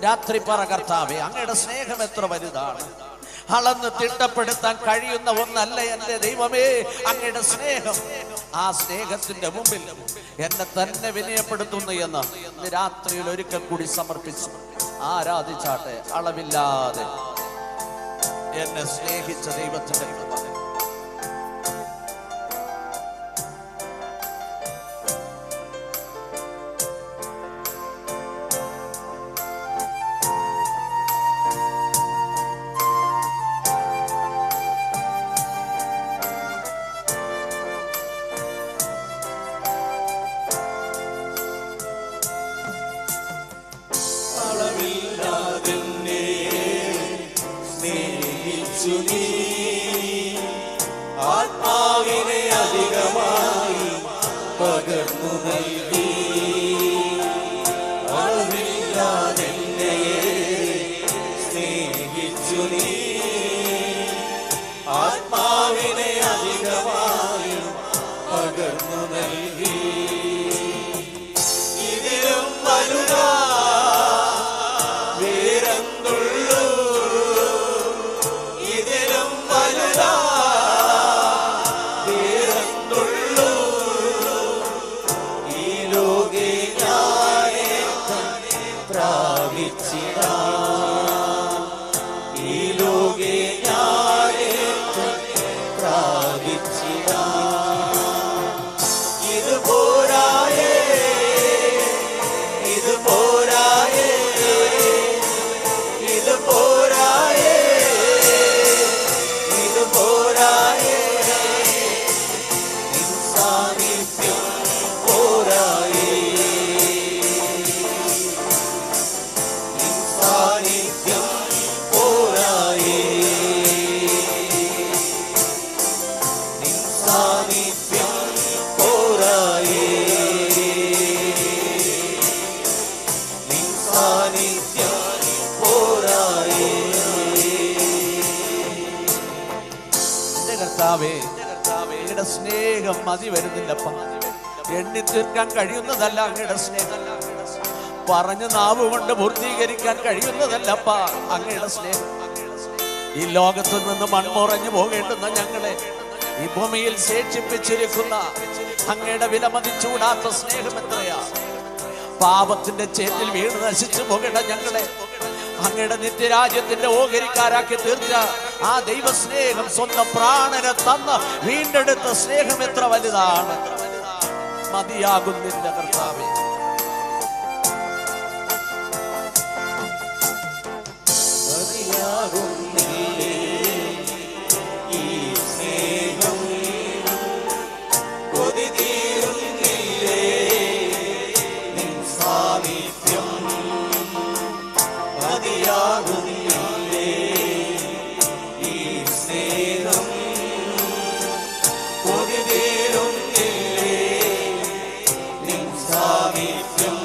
രാത്രി പറ കർത്താവേ, അങ്ങയുടെ സ്നേഹം എത്ര വലുതാണ്. അളന്ന് തിട്ടപ്പെടുത്താൻ കഴിയുന്ന ഒന്നല്ല എൻ്റെ ദൈവമേ അങ്ങയുടെ സ്നേഹം. ആ സ്നേഹത്തിന്റെ മുമ്പിൽ എന്നെ തന്നെ വിനയപ്പെടുത്തുന്നു എന്ന് രാത്രിയിൽ ഒരിക്കൽ കൂടി സമർപ്പിച്ചു ആരാധിച്ചാട്ടെ. അളവില്ലാതെ എന്നെ സ്നേഹിച്ച ദൈവത്തിന്റെ കൃപ. ആത്മാവിനെ അധികമായി പകർന്നു നൽകി. അളവില്ലാതെന്നെ സ്നേഹിച്ചു നീ. ആത്മാവിനെ അധികമായി പകർന്നു നൽകി. ഇതിലും വലുതാ വേറെന്തുള്ളൂ? ഇതിലും വലുതാ അങ്ങയുടെ സ്നേഹം മതി വരുന്നില്ലപ്പ. എണ്ണി തീർക്കാൻ കഴിയുന്നതല്ല അങ്ങയുടെ സ്നേഹം. പറഞ്ഞ് നാവ് കൊണ്ട് പൂർത്തീകരിക്കാൻ കഴിയുന്നതല്ലപ്പ അങ്ങയുടെ സ്നേഹം. ഈ ലോകത്തു നിന്ന് മൺമുറഞ്ഞു പോകേണ്ടുന്ന ഞങ്ങളെ ഈ ഭൂമിയിൽ ശേഷിപ്പിച്ചിരിക്കുന്ന അങ്ങയുടെ വിലമതിച്ചൂടാത്ത സ്നേഹം എത്രയാ. പാപത്തിന്റെ ചേറ്റിൽ വീണ് നശിച്ചു പോകേണ്ട ഞങ്ങളെ അങ്ങയുടെ നിത്യരാജ്യത്തിന്റെ ഓഹരിക്കാരാക്കി തീർച്ച ആ ദൈവസ്നേഹം, സ്വന്തം പ്രാണനെ തന്ന് വീണ്ടെടുത്ത സ്നേഹം എത്ര വലുതാണ്. മതിയാകുന്നില്ല കർത്താവേ. സാമീപ്യം